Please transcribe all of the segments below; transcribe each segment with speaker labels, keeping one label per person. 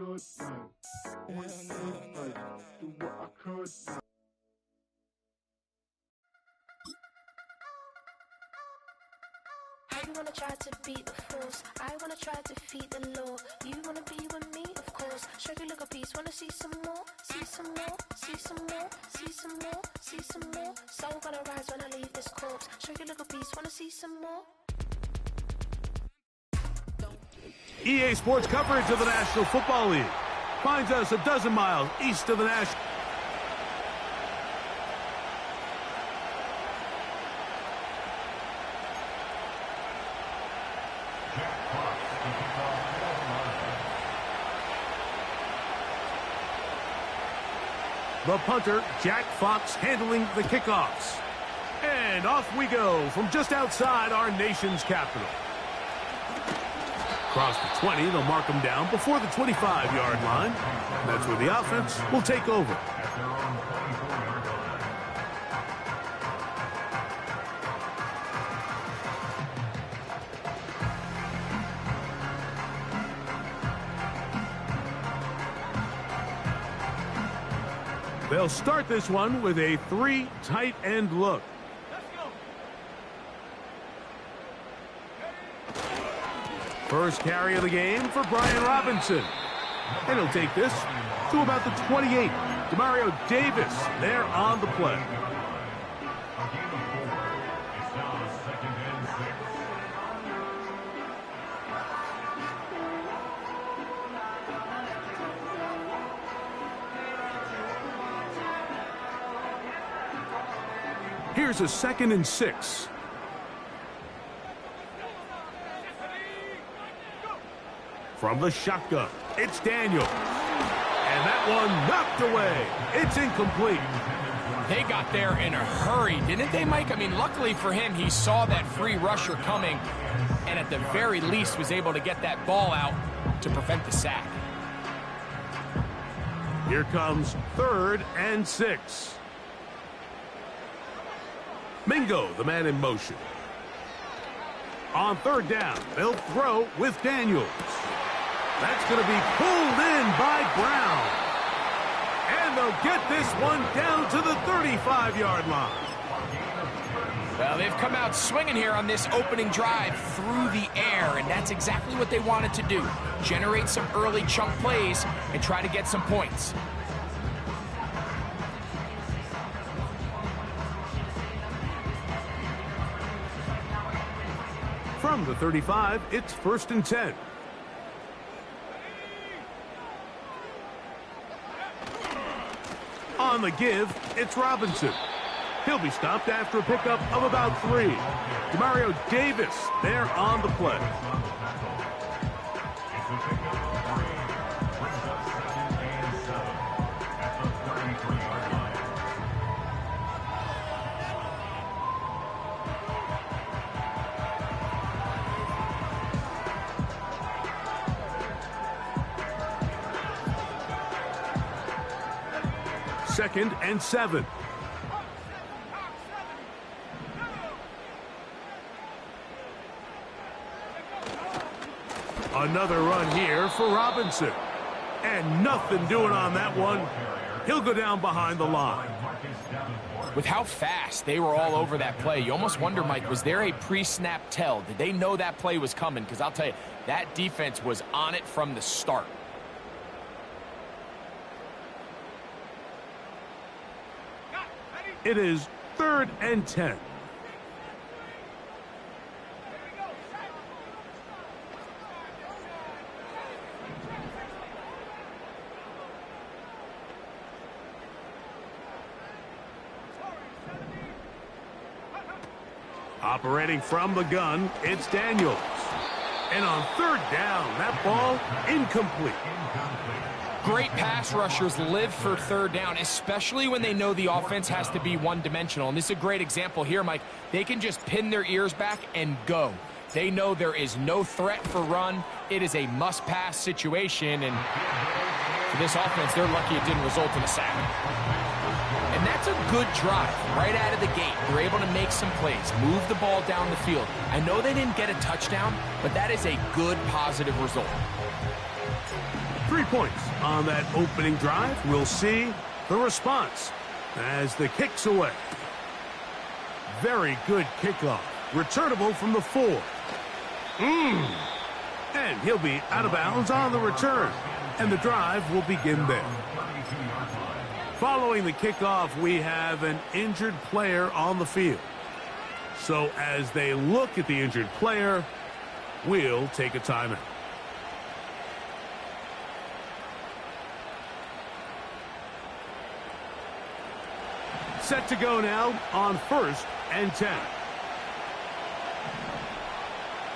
Speaker 1: should, man. Do what I could, man.
Speaker 2: I wanna try to beat the force. I wanna try to defeat the law. You wanna be with me, of course. Show you look a piece. Wanna see some more? See some more? See some more? See some more? See some more? Soul gonna rise when I leave this corpse. Show you look a piece. Wanna see some more?
Speaker 3: EA Sports coverage of the National Football League finds us a dozen miles east of the National. The punter, Jack Fox, handling the kickoffs. And off we go from just outside our nation's capital. Across the 20, they'll mark them down before the 25-yard line. That's where the offense will take over. They'll start this one with a 3 tight end look. First carry of the game for Brian Robinson. And he'll take this to about the 28. Demario Davis there on the play. Here's a 2nd and 6. From the shotgun, it's Daniels. And that one knocked away. It's incomplete.
Speaker 4: They got there in a hurry, didn't they, Mike? I mean, luckily for him, he saw that free rusher coming and at the very least was able to get that ball out to prevent the sack.
Speaker 3: Here comes 3rd and 6. Mingo, the man in motion. On 3rd down, they'll throw with Daniels. That's going to be pulled in by Brown. And they'll get this one down to the 35-yard line.
Speaker 4: Well, they've come out swinging here on this opening drive through the air, and that's exactly what they wanted to do. Generate some early chunk plays and try to get some points.
Speaker 3: From the 35, it's 1st and 10. On the give, it's Robinson. He'll be stopped after a pickup of about 3. Demario Davis there on the play. Second and 7. Another run here for Robinson. And nothing doing on that one. He'll go down behind the line.
Speaker 4: With how fast they were all over that play, you almost wonder, Mike, was there a pre-snap tell? Did they know that play was coming? Because I'll tell you, that defense was on it from the start.
Speaker 3: It is 3rd and 10. Operating from the gun, it's Daniels. And on 3rd down, that ball incomplete.
Speaker 4: Great pass rushers live for 3rd down, especially when they know the offense has to be one-dimensional. And this is a great example here, Mike. They can just pin their ears back and go. They know there is no threat for run. It is a must-pass situation. And for this offense, they're lucky it didn't result in a sack. And that's a good drive right out of the gate. They're able to make some plays, move the ball down the field. I know they didn't get a touchdown, but that is a good, positive result.
Speaker 3: 3 3 points on that opening drive. We'll see the response as the kick's away. Very good kickoff. Returnable from the 4. And he'll be out of bounds on the return. And the drive will begin there. Following the kickoff, we have an injured player on the field. So as they look at the injured player, we'll take a timeout. Set to go now on 1st and 10.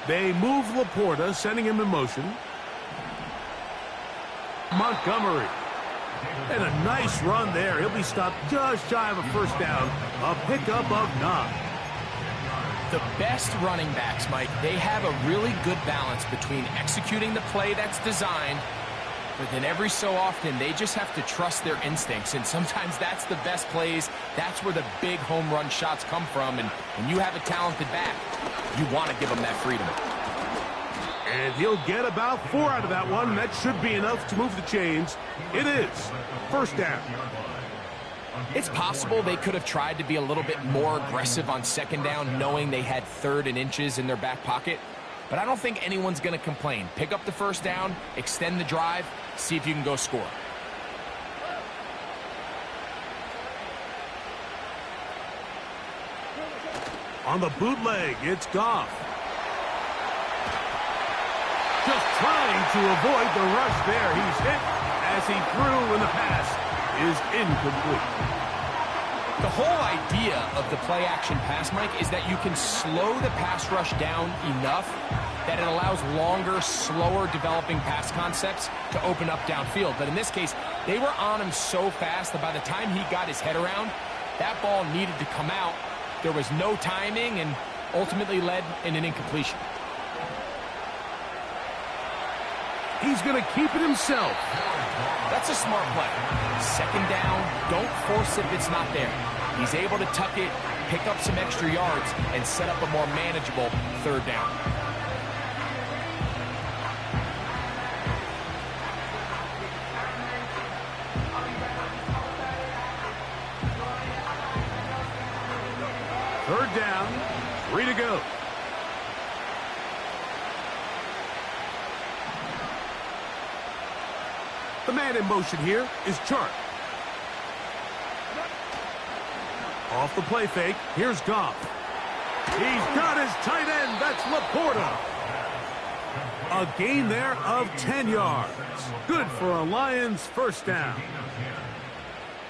Speaker 3: They move Laporta, sending him in motion. Montgomery. And a nice run there. He'll be stopped just shy of a first down. A pickup of 9.
Speaker 4: The best running backs, Mike, they have a really good balance between executing the play that's designed, but then every so often they just have to trust their instincts, and sometimes that's the best plays. That's where the big home run shots come from, and when you have a talented back, you want to give them that freedom.
Speaker 3: And he'll get about 4 out of that one. That should be enough to move the chains. It is 1st down.
Speaker 4: It's possible they could have tried to be a little bit more aggressive on 2nd down, knowing they had 3rd and inches in their back pocket. But I don't think anyone's going to complain. Pick up the 1st down, extend the drive, see if you can go score.
Speaker 3: On the bootleg, it's Goff. Just trying to avoid the rush there. He's hit as he threw, and the pass is incomplete.
Speaker 4: The whole idea of the play-action pass, Mike, is that you can slow the pass rush down enough that it allows longer, slower developing pass concepts to open up downfield. But in this case, they were on him so fast that by the time he got his head around, that ball needed to come out. There was no timing and ultimately led in an incompletion.
Speaker 3: He's going to keep it himself.
Speaker 4: That's a smart play. 2nd down, don't force it if it's not there. He's able to tuck it, pick up some extra yards, and set up a more manageable 3rd down.
Speaker 3: Third down, 3 to go. The man in motion here is Chark. Off the play fake, here's Goff. He's got his tight end, that's Laporta. A gain there of 10 yards. Good for a Lions 1st down.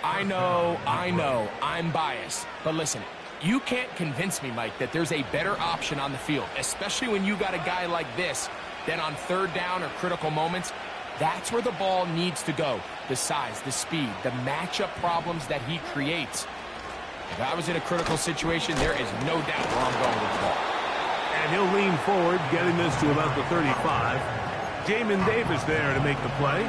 Speaker 4: I know, I'm biased. But listen, you can't convince me, Mike, that there's a better option on the field, especially when you got a guy like this, that on 3rd down or critical moments, that's where the ball needs to go. The size, the speed, the matchup problems that he creates. If I was in a critical situation, there is no doubt where I'm going with the ball.
Speaker 3: And he'll lean forward, getting this to about the 35. Jamin Davis there to make the play.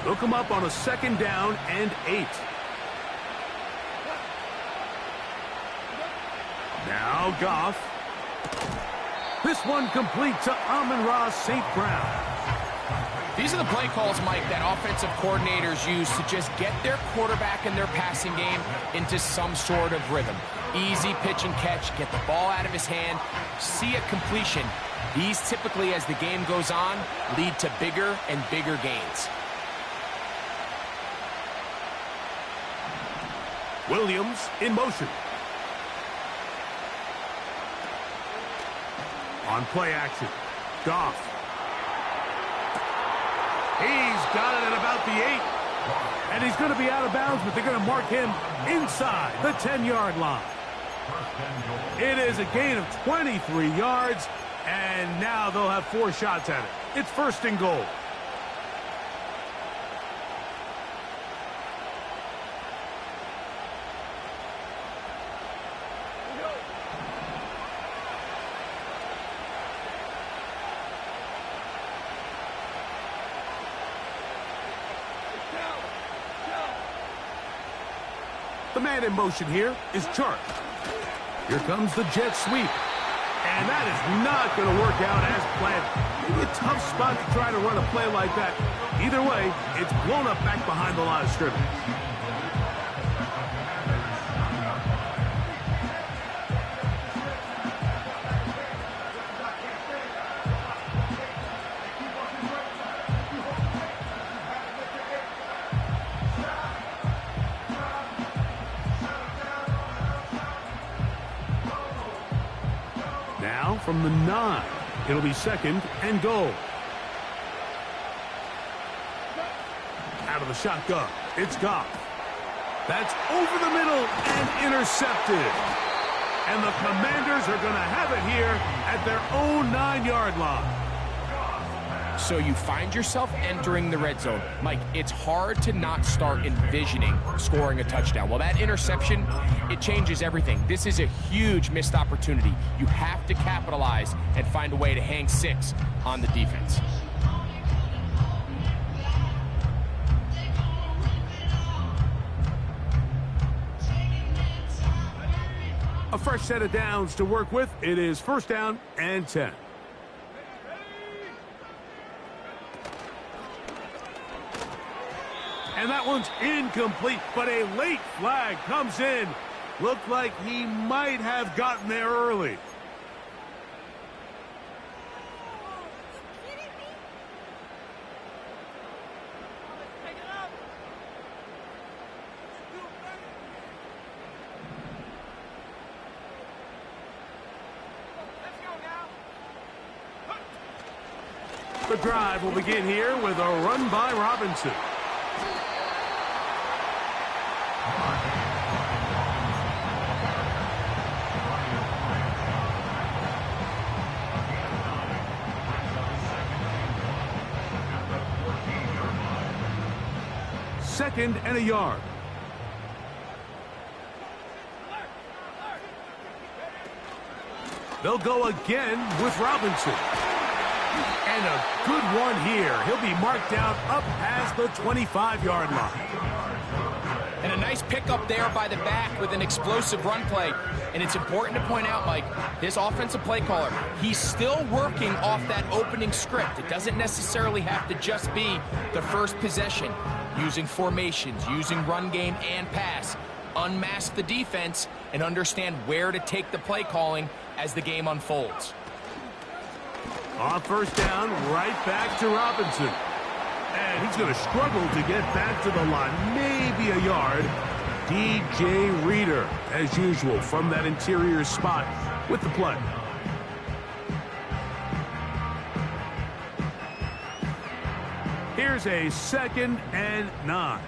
Speaker 3: They'll come up on a 2nd down and 8. Now Goff. This one complete to Amon-Ra St. Brown.
Speaker 4: These are the play calls, Mike, that offensive coordinators use to just get their quarterback and their passing game into some sort of rhythm. Easy pitch and catch, get the ball out of his hand, see a completion. These typically, as the game goes on, lead to bigger and bigger gains.
Speaker 3: Williams in motion. On play action, Goff. He's got it at about the 8. And he's going to be out of bounds, but they're going to mark him inside the 10-yard line. It is a gain of 23 yards, and now they'll have 4 shots at it. It's 1st and goal. The man in motion here is Chark. Here comes the jet sweep. And that is not going to work out as planned. Maybe a tough spot to try to run a play like that. Either way, it's blown up back behind the line of scrimmage. Now from the 9, it'll be 2nd and goal. Out of the shotgun, it's Goff. That's over the middle and intercepted. And the Commanders are going to have it here at their own 9-yard line.
Speaker 4: So you find yourself entering the red zone. Mike, it's hard to not start envisioning scoring a touchdown. Well, that interception, it changes everything. This is a huge missed opportunity. You have to capitalize and find a way to hang 6 on the defense.
Speaker 3: A fresh set of downs to work with. It is 1st down and 10. And that one's incomplete, but a late flag comes in. Looked like he might have gotten there early. The drive will begin here with a run by Robinson. Second and a yard. They'll go again with Robinson. And a good one here. He'll be marked down up past the 25-yard line.
Speaker 4: And a nice pickup there by the back with an explosive run play. And it's important to point out, Mike, this offensive play caller, he's still working off that opening script. It doesn't necessarily have to just be the first possession. Using formations, using run game and pass. Unmask the defense and understand where to take the play calling as the game unfolds.
Speaker 3: On 1st down, right back to Robinson. And he's going to struggle to get back to the line. Maybe a yard. DJ Reader, as usual, from that interior spot with the play. Here's a 2nd and 9.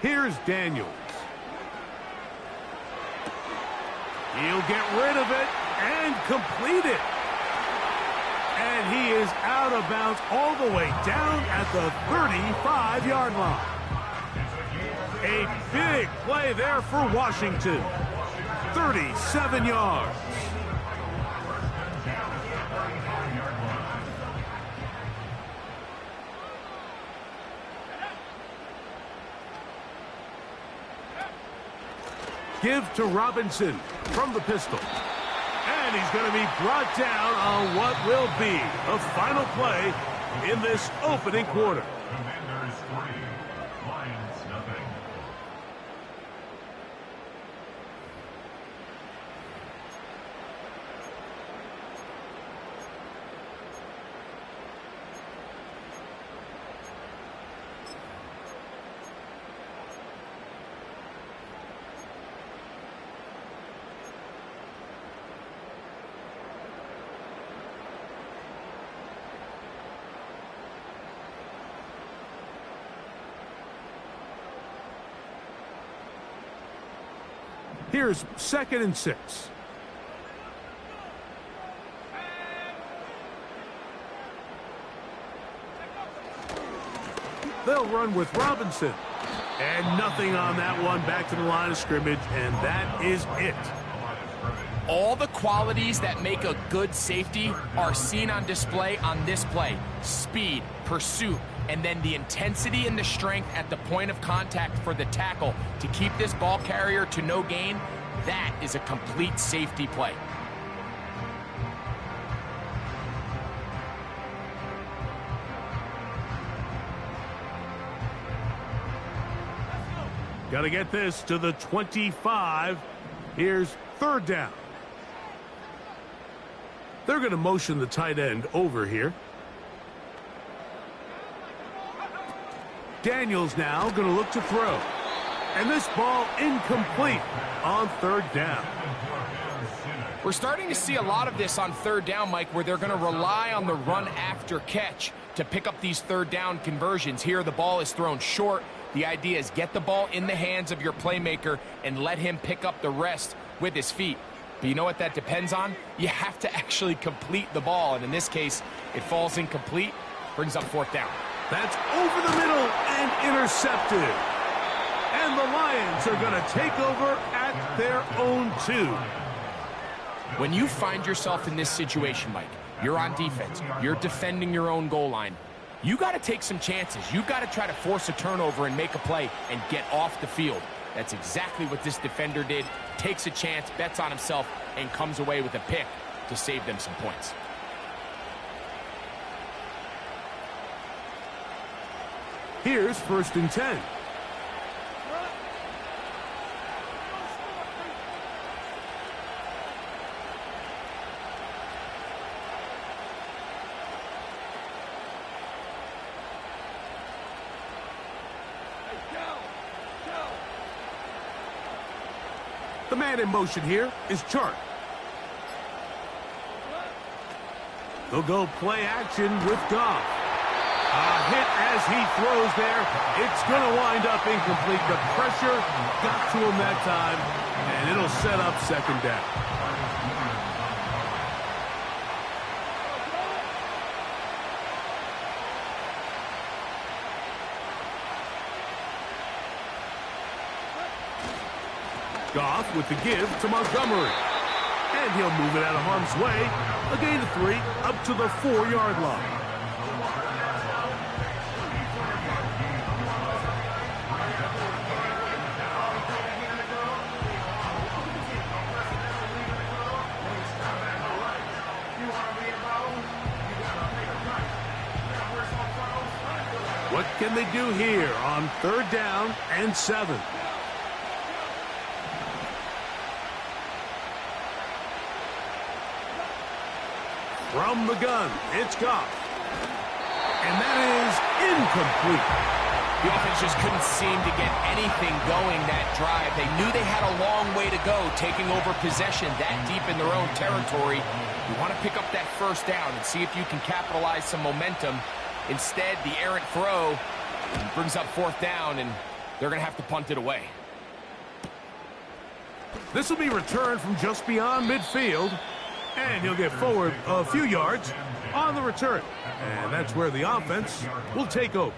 Speaker 3: Here's Daniels. He'll get rid of it and complete it. And he is out of bounds all the way down at the 35-yard line. A big play there for Washington. 37 yards. Give to Robinson from the pistol. And he's going to be brought down on what will be the final play in this opening quarter.
Speaker 5: Commanders 3, Lions nothing.
Speaker 3: Here's 2nd and 6. They'll run with Robinson. And nothing on that one. Back to the line of scrimmage, and that is it.
Speaker 4: All the qualities that make a good safety are seen on display on this play. Speed, pursuit, and then the intensity and the strength at the point of contact for the tackle to keep this ball carrier to no gain. That is a complete safety play.
Speaker 3: Got to get this to the 25. Here's third down. They're going to motion the tight end over here. Daniels now going to look to throw. And this ball incomplete on third down.
Speaker 4: We're starting to see a lot of this on third down, Mike, where they're going to rely on the run after catch to pick up these third down conversions. Here, the ball is thrown short. The idea is get the ball in the hands of your playmaker and let him pick up the rest with his feet. But you know what that depends on? You have to actually complete the ball. And in this case, it falls incomplete, brings up fourth down.
Speaker 3: That's over the middle and intercepted. And the Lions are going to take over at their own 2.
Speaker 4: When you find yourself in this situation, Mike, you're on defense, you're defending your own goal line, you got to take some chances. You've got to try to force a turnover and make a play and get off the field. That's exactly what this defender did. Takes a chance, bets on himself, and comes away with a pick to save them some points.
Speaker 3: Here's first and 10. The man in motion here is Chart. They'll go play action with Goff. A hit as he throws there. It's going to wind up incomplete. The pressure got to him that time, and it'll set up second down. Goff with the give to Montgomery. And he'll move it out of harm's way. A gain of 3 up to the 4-yard line. What can they do here on third down and 7? From the gun, it's Goff. And that is incomplete.
Speaker 4: The offense just couldn't seem to get anything going that drive. They knew they had a long way to go, taking over possession that deep in their own territory. You want to pick up that first down and see if you can capitalize some momentum. Instead, the errant throw brings up fourth down, and they're going to have to punt it away.
Speaker 3: This will be returned from just beyond midfield. And he'll get forward a few yards on the return. And that's where the offense will take over.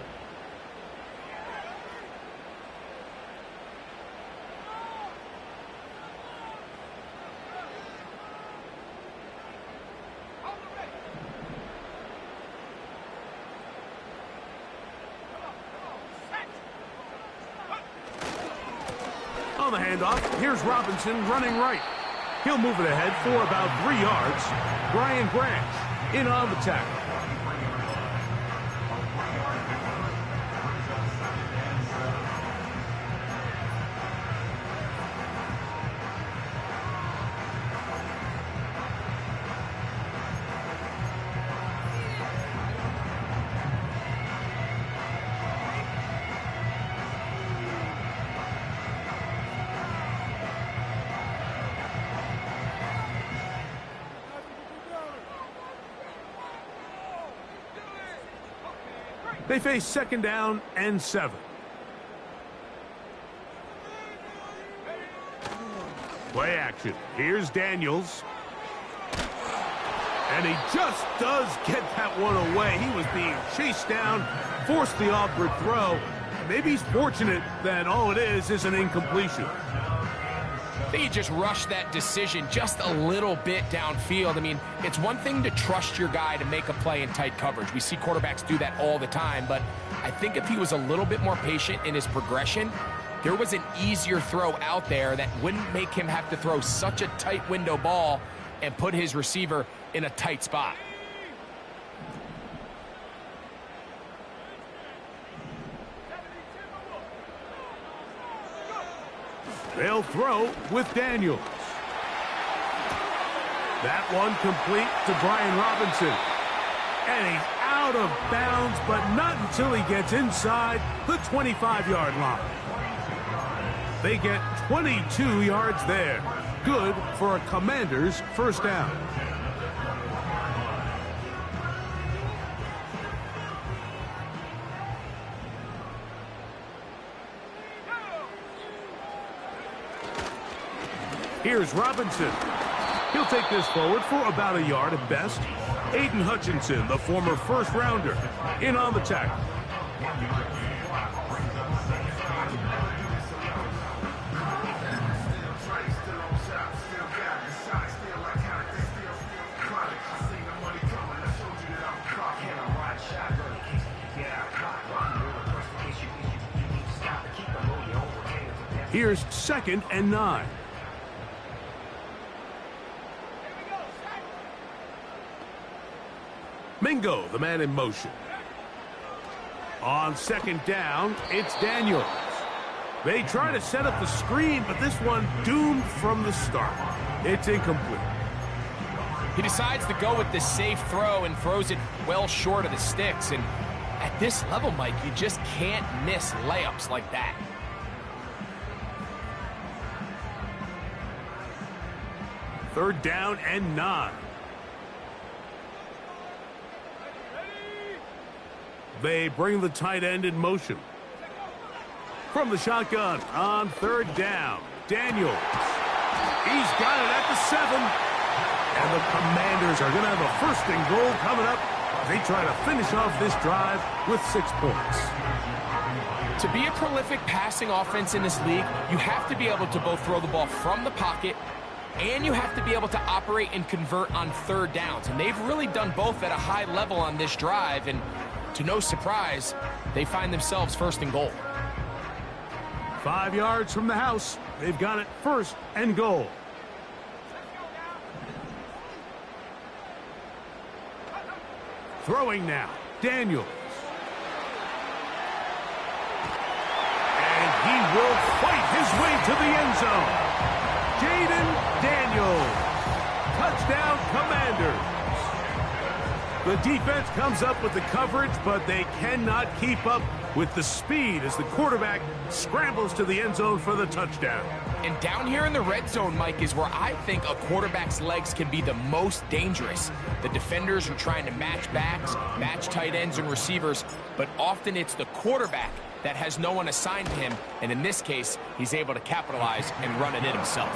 Speaker 3: On the handoff, here's Robinson running right. He'll move it ahead for about 3 yards. Brian Branch in on the tackle. They face second down and 7. Play action. Here's Daniels. And he just does get that one away. He was being chased down, forced the awkward throw, maybe he's fortunate that all it is an incompletion.
Speaker 4: I think he just rushed that decision just a little bit downfield. I mean, it's one thing to trust your guy to make a play in tight coverage. We see quarterbacks do that all the time, but I think if he was a little bit more patient in his progression, there was an easier throw out there that wouldn't make him have to throw such a tight window ball and put his receiver in a tight spot.
Speaker 3: They'll throw with Daniels. That one complete to Brian Robinson. And he's out of bounds, but not until he gets inside the 25-yard line. They get 22 yards there. Good for a Commanders first down. Here's Robinson. He'll take this forward for about a yard at best. Aiden Hutchinson, the former first-rounder, in on the tackle. Here's 2nd and 9. Mingo, the man in motion. On 2nd down, it's Daniels. They try to set up the screen, but this one doomed from the start. It's incomplete.
Speaker 4: He decides to go with the safe throw and throws it well short of the sticks. And at this level, Mike, you just can't miss layups like that.
Speaker 3: Third down and 9. They bring the tight end in motion. From the shotgun on 3rd down, Daniels. He's got it at the 7. And the Commanders are going to have a 1st and goal coming up. They try to finish off this drive with 6 points.
Speaker 4: To be a prolific passing offense in this league, you have to be able to both throw the ball from the pocket and you have to be able to operate and convert on 3rd downs. And they've really done both at a high level on this drive. And to no surprise, they find themselves 1st and goal.
Speaker 3: 5 yards from the house. They've got it 1st and goal. Throwing now, Daniels. And he will fight his way to the end zone. Jaden Daniels. Touchdown, Commanders. The defense comes up with the coverage, but they cannot keep up with the speed as the quarterback scrambles to the end zone for the touchdown.
Speaker 4: And down here in the red zone, Mike, is where I think a quarterback's legs can be the most dangerous. The defenders are trying to match backs, match tight ends and receivers, but often it's the quarterback that has no one assigned to him, and in this case, he's able to capitalize and run it in himself.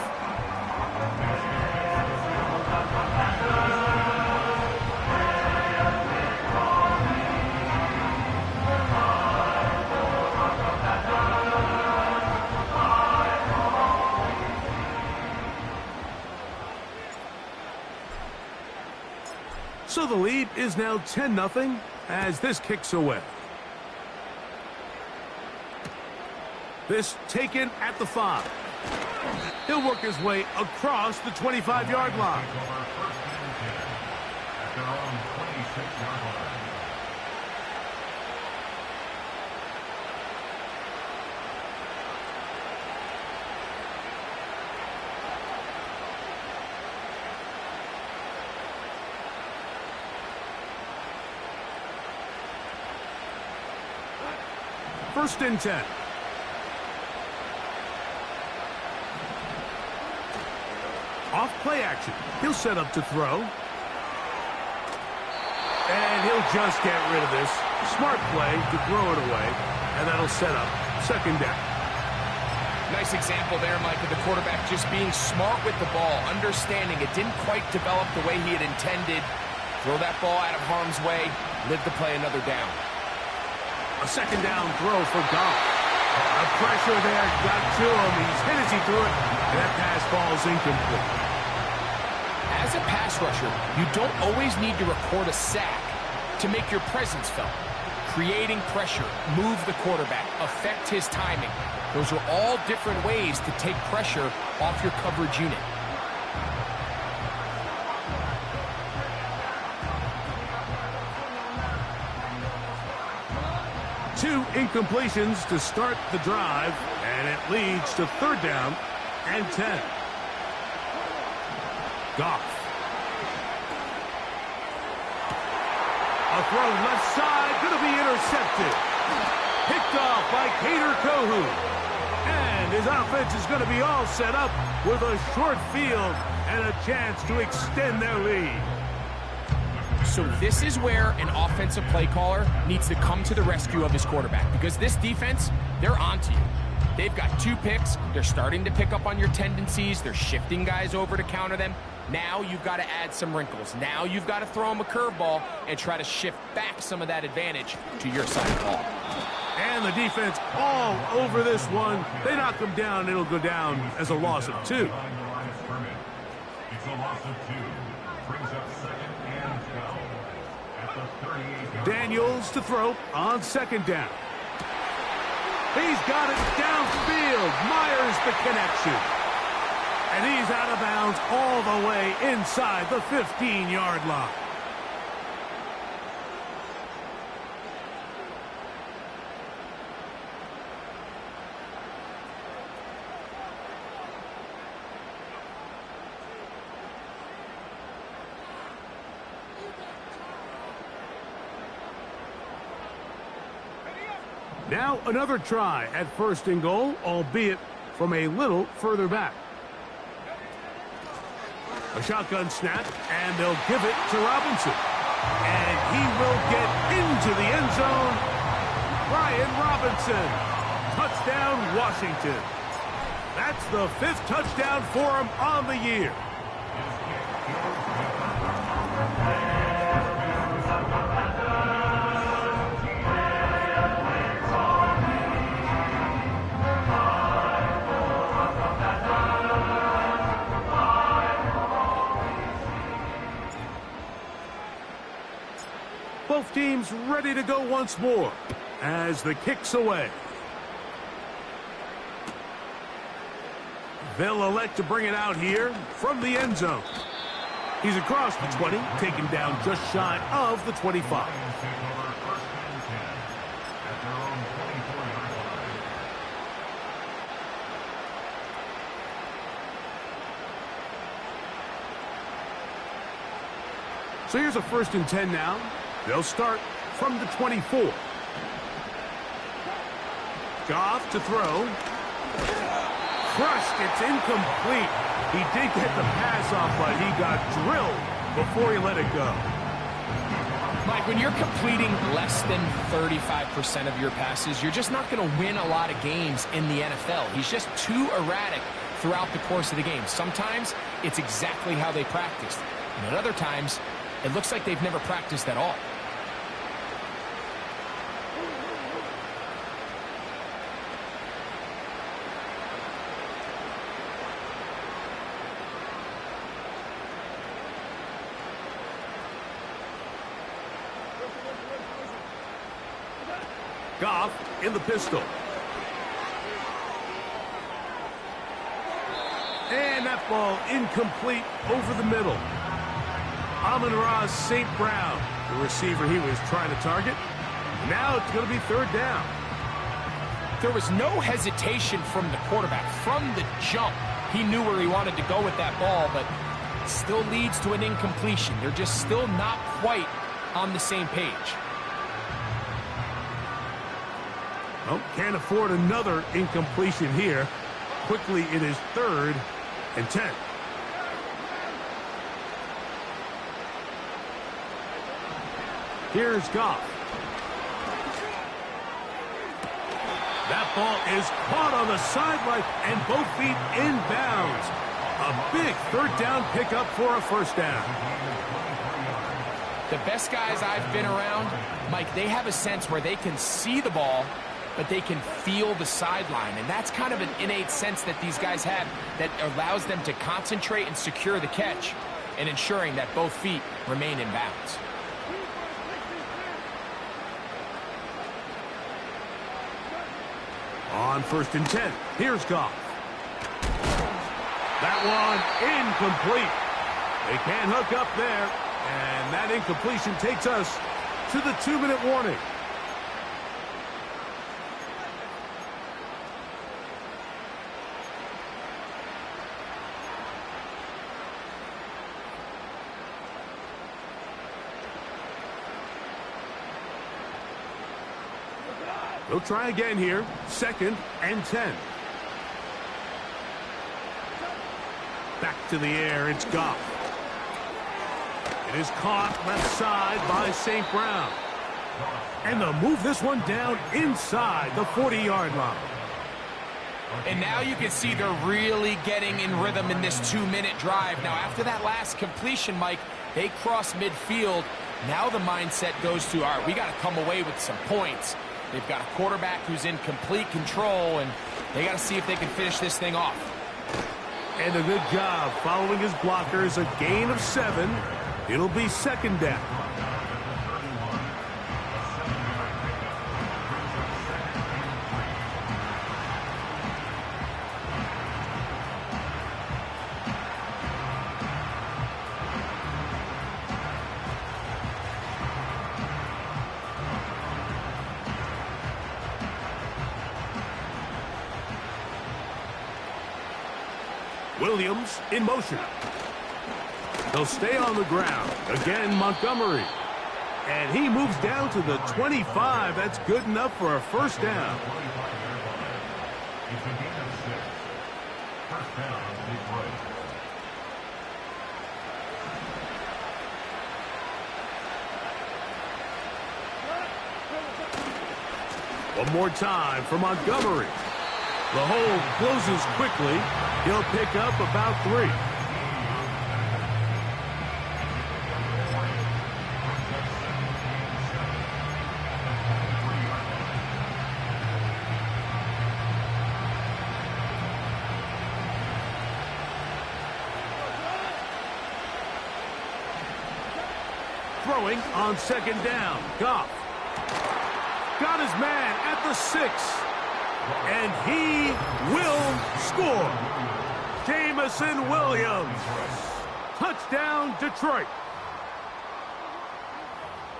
Speaker 3: So the lead is now 10-0 as this kicks away. This taken at the 5. He'll work his way across the 25-yard line.
Speaker 5: At their own 26-yard line.
Speaker 3: First and 10. Off play action. He'll set up to throw. And he'll just get rid of this. Smart play to throw it away. And that'll set up 2nd down.
Speaker 4: Nice example there, Mike, of the quarterback just being smart with the ball, understanding it didn't quite develop the way he had intended. Throw that ball out of harm's way, live to play another down.
Speaker 3: A second down throw for Goff. The pressure there got to him. He's hit as he threw it, and that pass falls incomplete.
Speaker 4: As a pass rusher, you don't always need to record a sack to make your presence felt. Creating pressure, move the quarterback, affect his timing. Those are all different ways to take pressure off your coverage unit.
Speaker 3: Two incompletions to start the drive, and it leads to third down and 10. Goff. A throw left side, going to be intercepted. Picked off by Cater Kohu. And his offense is going to be all set up with a short field and a chance to extend their lead.
Speaker 4: So this is where an offensive play caller needs to come to the rescue of his quarterback, because this defense, they're onto you. They've got 2 picks. They're starting to pick up on your tendencies. They're shifting guys over to counter them. Now you've got to add some wrinkles. Now you've got to throw them a curveball and try to shift back some of that advantage to your side of the ball.
Speaker 3: And the defense all over this one. They knock him down. It'll go down as a loss of 2.
Speaker 5: It's a loss of 2. Brings up second and 12. At the 38-yard line.
Speaker 3: Daniels to throw on second down. He's got it downfield. Myers the connection. And he's out of bounds all the way inside the 15-yard line. Now another try at first and goal, albeit from a little further back. A shotgun snap, and they'll give it to Robinson. And he will get into the end zone. Brian Robinson. Touchdown, Washington. That's the 5th touchdown for him on the year. Both teams ready to go once more as the kick's away. They'll elect to bring it out here from the end zone. He's across the 20, taken down just shy of the 25. So here's a 1st and 10 now. They'll start from the 24. Goff to throw. Crushed. It's incomplete. He did get the pass off, but he got drilled before he let it go.
Speaker 4: Mike, when you're completing less than 35% of your passes, you're just not going to win a lot of games in the NFL. He's just too erratic throughout the course of the game. Sometimes it's exactly how they practiced. And at other times, it looks like they've never practiced at all.
Speaker 3: Goff in the pistol. And that ball incomplete over the middle. Amon-Ra St. Brown, the receiver he was trying to target. Now it's going to be 3rd down.
Speaker 4: There was no hesitation from the quarterback. From the jump, he knew where he wanted to go with that ball, but it still leads to an incompletion. They're just still not quite on the same page.
Speaker 3: Well, can't afford another incompletion here. Quickly, it is 3rd and 10. Here's Goff. That ball is caught on the sideline and both feet inbounds. A big 3rd down pickup for a 1st down.
Speaker 4: The best guys I've been around, Mike, they have a sense where they can see the ball, but they can feel the sideline. And that's kind of an innate sense that these guys have that allows them to concentrate and secure the catch and ensuring that both feet remain in bounds.
Speaker 3: On 1st and 10, here's Goff. That one incomplete. They can't hook up there, and that incompletion takes us to the 2-minute warning. They'll try again here. 2nd and 10. Back to the air. It's Goff. It is caught left side by St. Brown. And they'll move this one down inside the 40-yard line.
Speaker 4: And now you can see they're really getting in rhythm in this 2-minute drive. Now, after that last completion, Mike, they cross midfield. Now the mindset goes to, all right, we got to come away with some points. They've got a quarterback who's in complete control, and they got to see if they can finish this thing off.
Speaker 3: And a good job following his blockers. A gain of 7. It'll be 2nd down. Williams in motion. They'll stay on the ground. Again, Montgomery. And he moves down to the 25. That's good enough for a 1st down.
Speaker 5: It's a gain of 6. 1st down, Detroit.
Speaker 3: One more time for Montgomery. The hole closes quickly. He'll pick up about 3. Throwing on 2nd down. Goff. Got his man at the 6. And he will score. Jameson Williams. Touchdown, Detroit.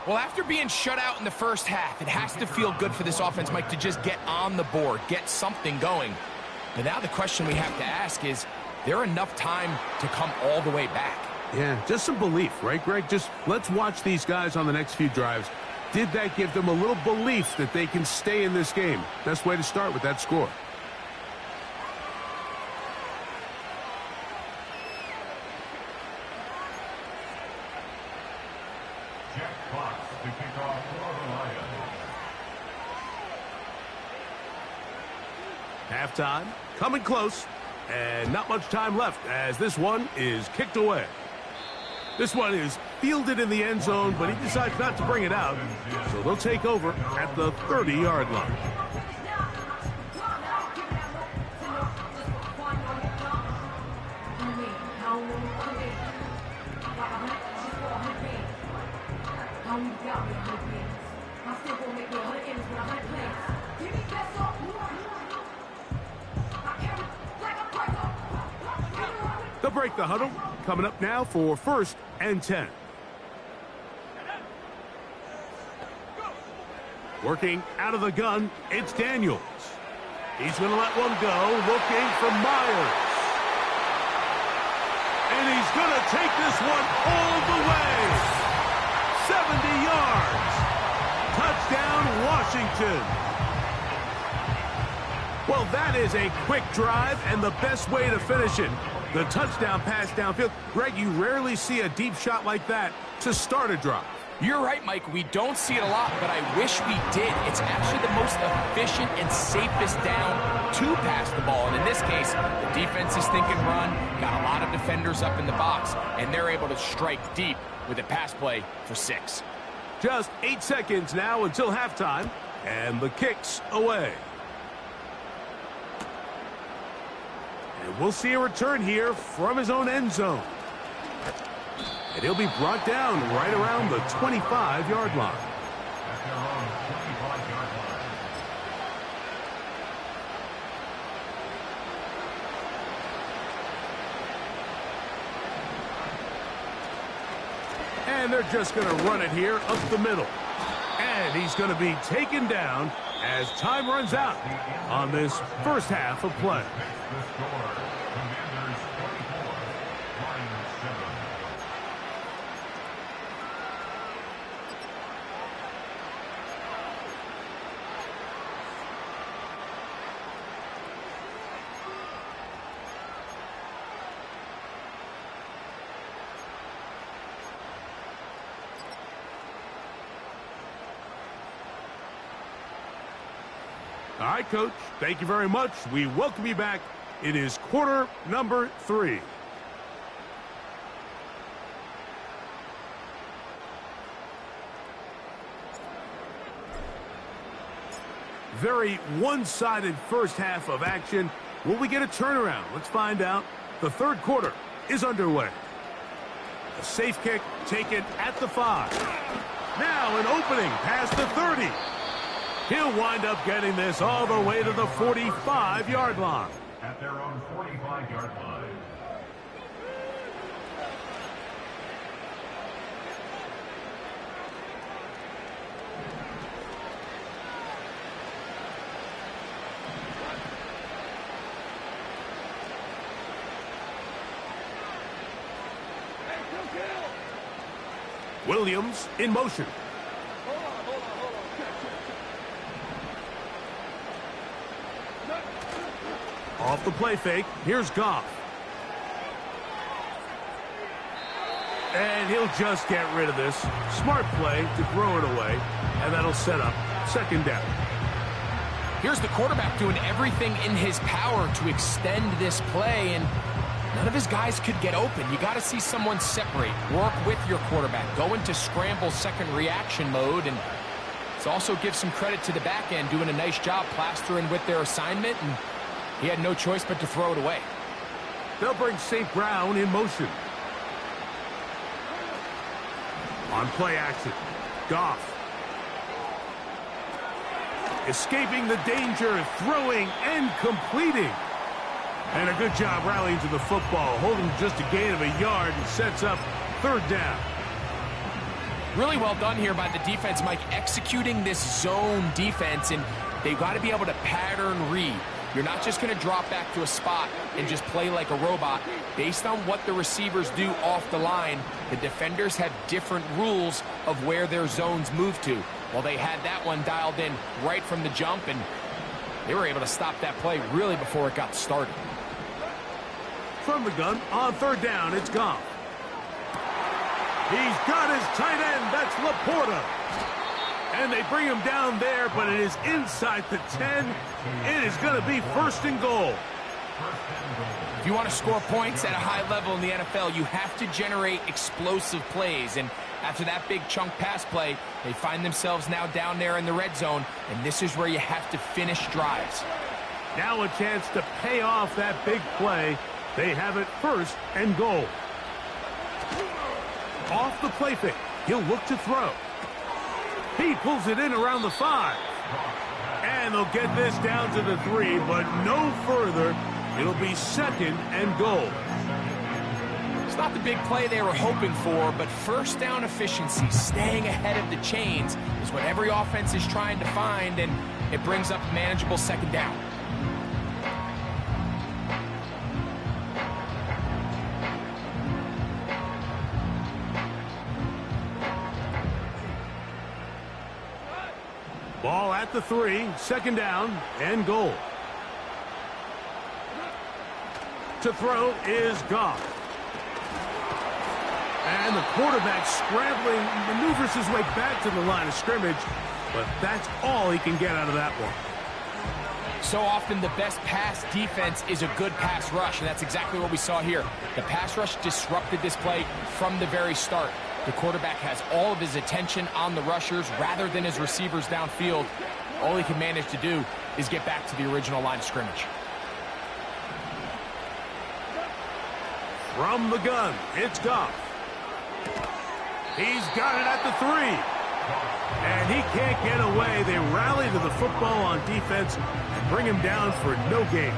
Speaker 4: Well, after being shut out in the first half, it has to feel good for this offense, Mike, to just get on the board, get something going. But now the question we have to ask is there enough time to come all the way back?
Speaker 3: Yeah, just some belief, right, Greg? Just let's watch these guys on the next few drives. Did that give them a little belief that they can stay in this game? Best way to start with that score.
Speaker 5: Jack Fox to kick off for the Lions.
Speaker 3: Halftime, coming close, and not much time left as this one is kicked away. This one is fielded in the end zone, but he decides not to bring it out, so they'll take over at the 30-yard line. They'll break the huddle. Coming up now for 1st and 10. Working out of the gun, it's Daniels. He's going to let one go, looking for Myers. And he's going to take this one all the way. 70 yards. Touchdown, Washington. Well, that is a quick drive and the best way to finish it. The touchdown pass downfield. Greg, you rarely see a deep shot like that to start a drive.
Speaker 4: You're right, Mike. We don't see it a lot, but I wish we did. It's actually the most efficient and safest down to pass the ball. And in this case, the defense is thinking run, got a lot of defenders up in the box, and they're able to strike deep with a pass play for 6.
Speaker 3: Just 8 seconds now until halftime, and the kick's away. And we'll see a return here from his own end zone. And he'll be brought down right around the 25-yard line.
Speaker 5: At their own 25-yard line.
Speaker 3: And they're just going to run it here up the middle. And he's going to be taken down as time runs out on this first half of play.
Speaker 5: The score, Commanders 24, Lions 7.
Speaker 3: All right, Coach, thank you very much. We welcome you back. It is quarter number 3. Very one-sided first half of action. Will we get a turnaround? Let's find out. The third quarter is underway. A safe kick taken at the 5. Now an opening past the 30. He'll wind up getting this all the way to the 45-yard line.
Speaker 5: At their own 45-yard line.
Speaker 3: Williams in motion. Off the play fake, here's Goff. And he'll just get rid of this. Smart play to throw it away, and that'll set up second down.
Speaker 4: Here's the quarterback doing everything in his power to extend this play, and none of his guys could get open. You got to see someone separate, work with your quarterback, go into scramble second reaction mode, and let's also give some credit to the back end doing a nice job plastering with their assignment, and he had no choice but to throw it away.
Speaker 3: They'll bring St. Brown in motion. On play action, Goff. Escaping the danger, throwing and completing. And a good job rallying to the football, holding just a gain of a yard and sets up third down.
Speaker 4: Really well done here by the defense, Mike, executing this zone defense, and they've got to be able to pattern read. You're not just going to drop back to a spot and just play like a robot. Based on what the receivers do off the line, the defenders have different rules of where their zones move to. Well, they had that one dialed in right from the jump, and they were able to stop that play really before it got started.
Speaker 3: From the gun, on third down, it's Goff. He's got his tight end, that's Laporta. And they bring him down there, but it is inside the 10. It is going to be first and goal.
Speaker 4: If you want to score points at a high level in the NFL, you have to generate explosive plays. And after that big chunk pass play, they find themselves now down there in the red zone, and this is where you have to finish drives.
Speaker 3: Now a chance to pay off that big play. They have it first and goal. Off the play fake, he'll look to throw. He pulls it in around the 5. And they'll get this down to the 3, but no further. It'll be second and goal.
Speaker 4: It's not the big play they were hoping for, but first down efficiency, staying ahead of the chains, is what every offense is trying to find, and it brings up a manageable second down.
Speaker 3: Ball at the 3, second down and goal. To throw is Goff. And the the quarterback scrambling, maneuvers his way back to the line of scrimmage, but that's all he can get out of that one.
Speaker 4: So often the best pass defense is a good pass rush, and that's exactly what we saw here. The pass rush disrupted this play from the very start. The quarterback has all of his attention on the rushers rather than his receivers downfield. All he can manage to do is get back to the original line of scrimmage.
Speaker 3: From the gun, it's Goff. He's got it at the 3. And he can't get away. They rally to the football on defense and bring him down for no gain.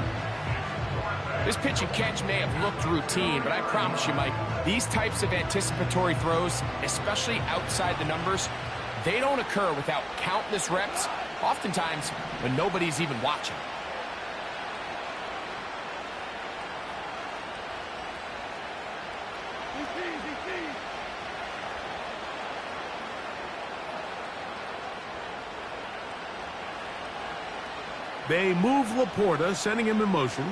Speaker 4: This pitch and catch may have looked routine, but I promise you, Mike, these types of anticipatory throws, especially outside the numbers, they don't occur without countless reps, oftentimes when nobody's even watching.
Speaker 3: They move Laporta, sending him in motion.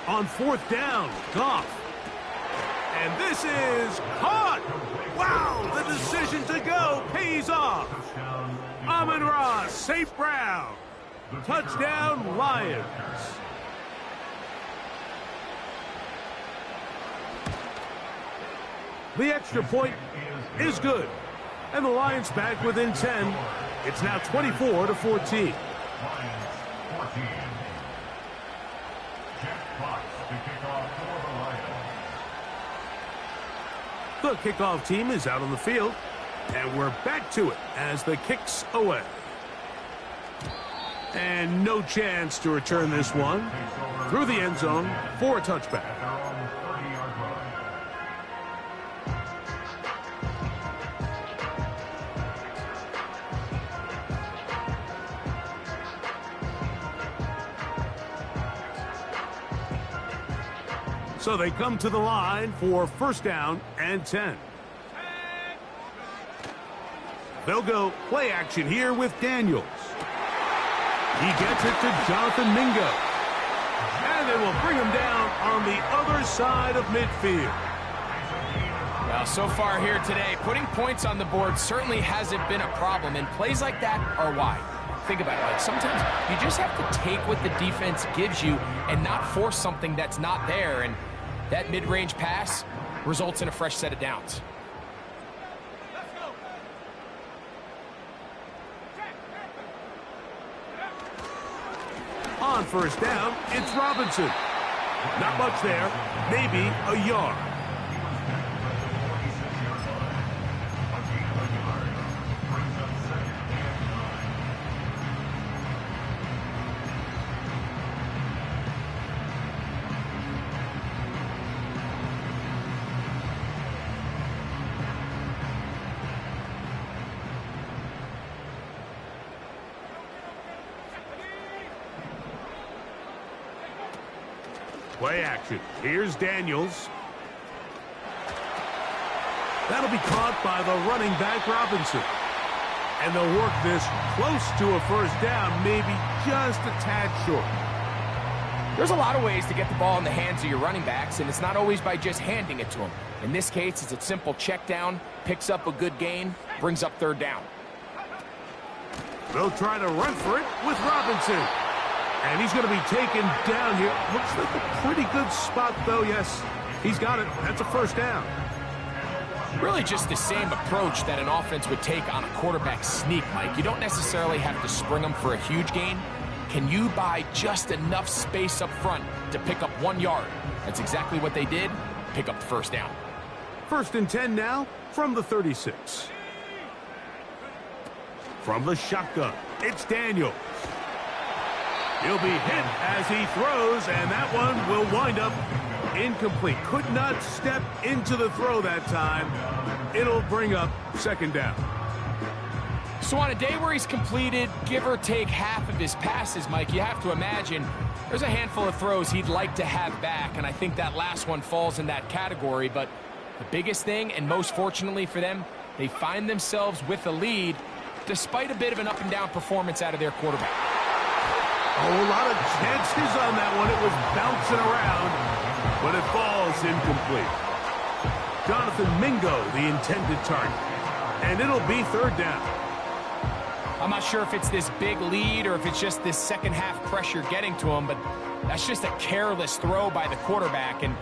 Speaker 3: On 4th down, Goff. And this is caught. Wow, the decision to go pays off. Amon-Ra, St. Brown. Touchdown, Lions. The extra point is good. And the Lions back within 10. It's now 24-14.
Speaker 5: Lions 14. Jeff Fox to kick off for the Lions.
Speaker 3: The kickoff team is out on the field. And we're back to it as the kick's away. And no chance to return this one through the end zone for a touchback.
Speaker 5: At their own 30-yard line.
Speaker 3: So they come to the line for 1st down and 10. They'll go play action here with Daniels. He gets it to Jonathan Mingo. And they will bring him down on the other side of midfield.
Speaker 4: Well, so far here today, putting points on the board certainly hasn't been a problem, and plays like that are why. Think about it, like sometimes you just have to take what the defense gives you and not force something that's not there, and that mid-range pass results in a fresh set of downs.
Speaker 3: On 1st down, it's Robinson. Not much there, maybe a yard. Play action. Here's Daniels. That'll be caught by the running back, Robinson. And they'll work this close to a 1st down, maybe just a tad short.
Speaker 4: There's a lot of ways to get the ball in the hands of your running backs, and it's not always by just handing it to them. In this case, it's a simple check down, picks up a good gain, brings up 3rd down.
Speaker 3: They'll try to run for it with Robinson. And he's going to be taken down here. Looks like a pretty good spot, though. Yes, he's got it. That's a 1st down.
Speaker 4: Really just the same approach that an offense would take on a quarterback sneak, Mike. You don't necessarily have to spring them for a huge gain. Can you buy just enough space up front to pick up 1 yard? That's exactly what they did. Pick up the 1st down.
Speaker 3: 1st and 10 now from the 36. From the shotgun, it's Daniels. He'll be hit as he throws, and that one will wind up incomplete. Could not step into the throw that time. It'll bring up 2nd down.
Speaker 4: So on a day where he's completed, give or take half of his passes, Mike, you have to imagine there's a handful of throws he'd like to have back, and I think that last one falls in that category. But the biggest thing, and most fortunately for them, they find themselves with a lead despite a bit of an up-and-down performance out of their quarterback.
Speaker 3: Oh, a lot of chances on that one. It was bouncing around. but it falls incomplete. Jonathan Mingo, the intended target. And it'll be third down.
Speaker 4: I'm not sure if it's this big lead or if it's just this second half pressure getting to him, but that's just a careless throw by the quarterback. And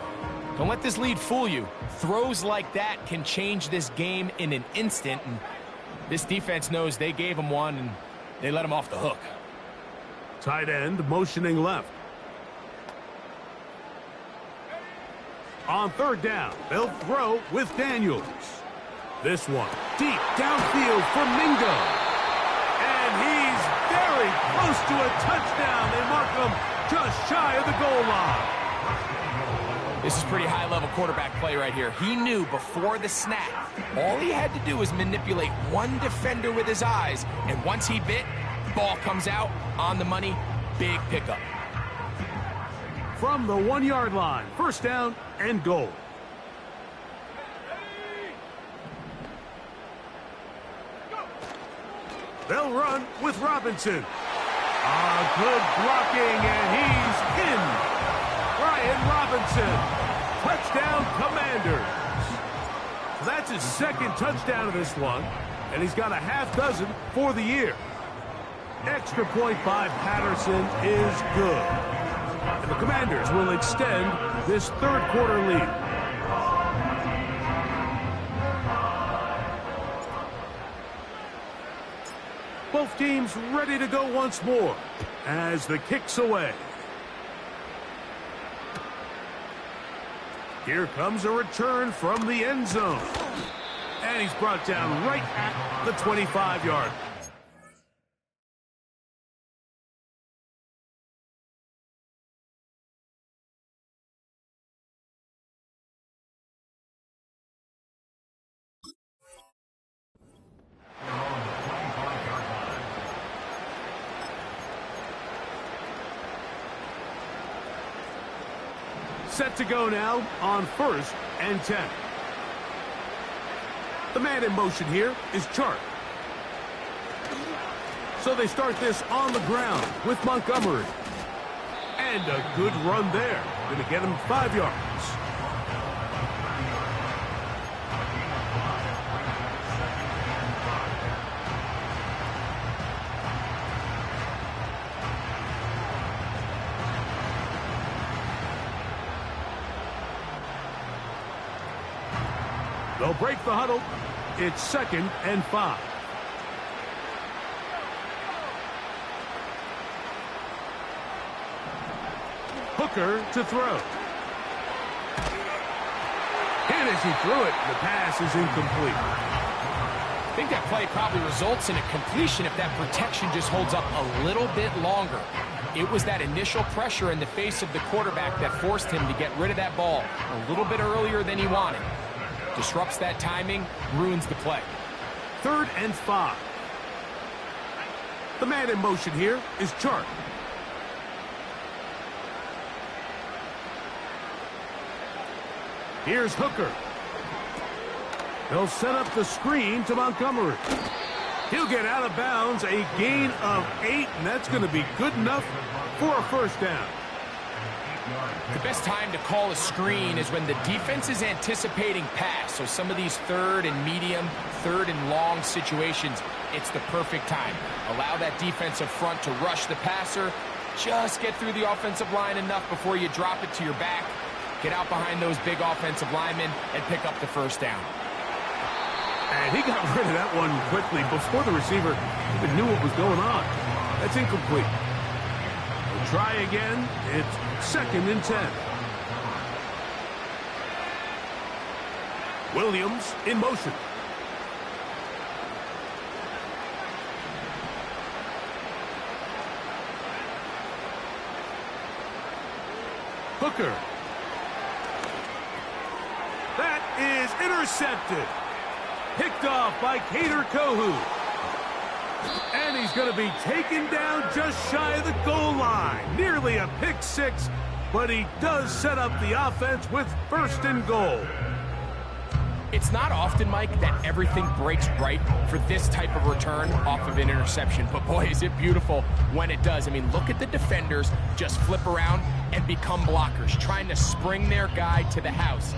Speaker 4: don't let this lead fool you. Throws like that can change this game in an instant. And this defense knows they gave him one, and they let him off the hook.
Speaker 3: Tight end motioning left. On third down, they'll throw with Daniels. This one deep downfield for Mingo. And he's very close to a touchdown. They mark him just shy of the goal line.
Speaker 4: This is pretty high-level quarterback play right here. He knew before the snap, all he had to do was manipulate one defender with his eyes, and once he bit, ball comes out on the money, big pickup.
Speaker 3: From the 1-yard line, first down and goal. They'll run with Robinson. Good blocking, and he's in. Brian Robinson. Touchdown, Commanders. So that's his second touchdown of this one, and he's got a half dozen for the year. Extra point by Patterson is good. And the Commanders will extend this third quarter lead. Both teams ready to go once more as the kick's away. Here comes a return from the end zone. And he's brought down right at the 25-yard. Set to go now on first and 10. The man in motion here is Chart. So they start this on the ground with Montgomery. And a good run there. Going to get him 5 yards. They'll break the huddle. It's 2nd and 5. Hooker to throw. And as he threw it, the pass is incomplete.
Speaker 4: I think that play probably results in a completion if that protection just holds up a little bit longer. It was that initial pressure in the face of the quarterback that forced him to get rid of that ball a little bit earlier than he wanted. Disrupts that timing, ruins the play.
Speaker 3: 3rd and 5. The man in motion here is Chart. Here's Hooker. They'll set up the screen to Montgomery. He'll get out of bounds, a gain of 8, and that's going to be good enough for a first down.
Speaker 4: The best time to call a screen is when the defense is anticipating pass. So some of these 3rd and medium, 3rd and long situations, it's the perfect time. Allow that defensive front to rush the passer. Just get through the offensive line enough before you drop it to your back. Get out behind those big offensive linemen and pick up the first down.
Speaker 3: And he got rid of that one quickly before the receiver even knew what was going on. That's incomplete. We'll try again. It's 2nd and 10. Williams in motion. Hooker. That is intercepted. Picked off by Kader Kohu. And he's going to be taken down just shy of the goal line. Nearly a pick 6, but he does set up the offense with 1st and goal.
Speaker 4: It's not often, Mike, that everything breaks right for this type of return off of an interception. But boy, is it beautiful when it does. I mean, look at the defenders just flip around and become blockers, trying to spring their guy to the house.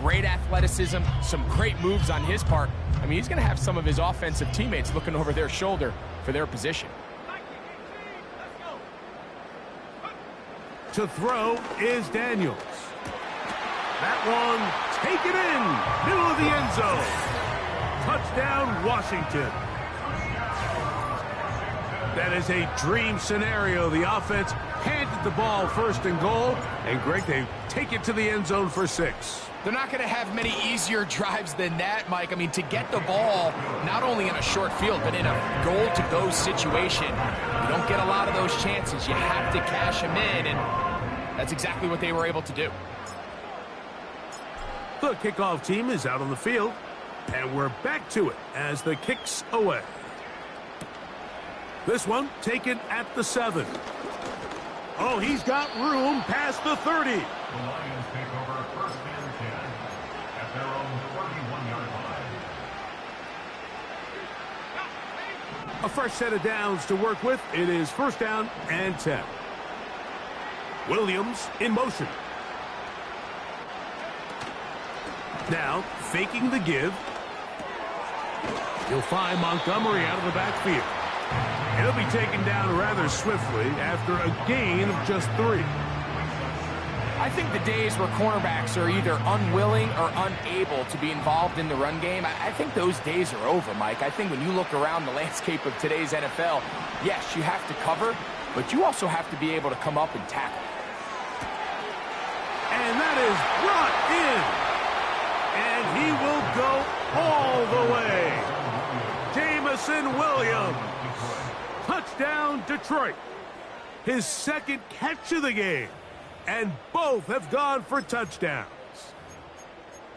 Speaker 4: Great athleticism, some great moves on his part. I mean, he's going to have some of his offensive teammates looking over their shoulder for their position.
Speaker 3: To throw is Daniels. That one, take it in, middle of the end zone. Touchdown, Washington. That is a dream scenario. The offense handed the ball first and goal, and Greg, they take it to the end zone for 6.
Speaker 4: They're not going to have many easier drives than that, Mike. I mean, to get the ball, not only in a short field, but in a goal-to-go situation, you don't get a lot of those chances. You have to cash them in, and that's exactly what they were able to do.
Speaker 3: The kickoff team is out on the field, and we're back to it as the kick's away. This one taken at the 7. Oh, he's got room past the 30.
Speaker 5: The Lions take over first and 10 at their own 31-yard line.
Speaker 3: A fresh set of downs to work with. It is first down and 10. Williams in motion. Now, faking the give. You'll find Montgomery out of the backfield. He'll be taken down rather swiftly after a gain of just 3.
Speaker 4: I think the days where cornerbacks are either unwilling or unable to be involved in the run game, I think those days are over, Mike. I think when you look around the landscape of today's NFL, yes, you have to cover, but you also have to be able to come up and tackle.
Speaker 3: And that is brought in. And he will go all the way. Jameson Williams. Touchdown, Detroit. His second catch of the game. And both have gone for touchdowns.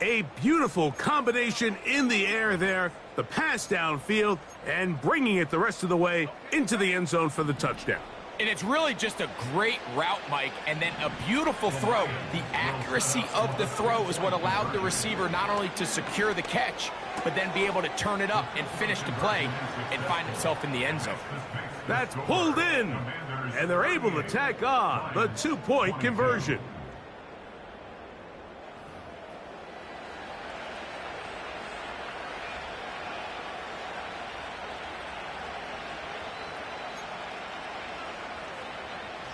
Speaker 3: A beautiful combination in the air there. The pass downfield and bringing it the rest of the way into the end zone for the touchdown.
Speaker 4: And it's really just a great route, Mike, and then a beautiful throw. The accuracy of the throw is what allowed the receiver not only to secure the catch, but then be able to turn it up and finish the play and find himself in the end zone.
Speaker 3: That's pulled in, and they're able to tack on the 2-point conversion.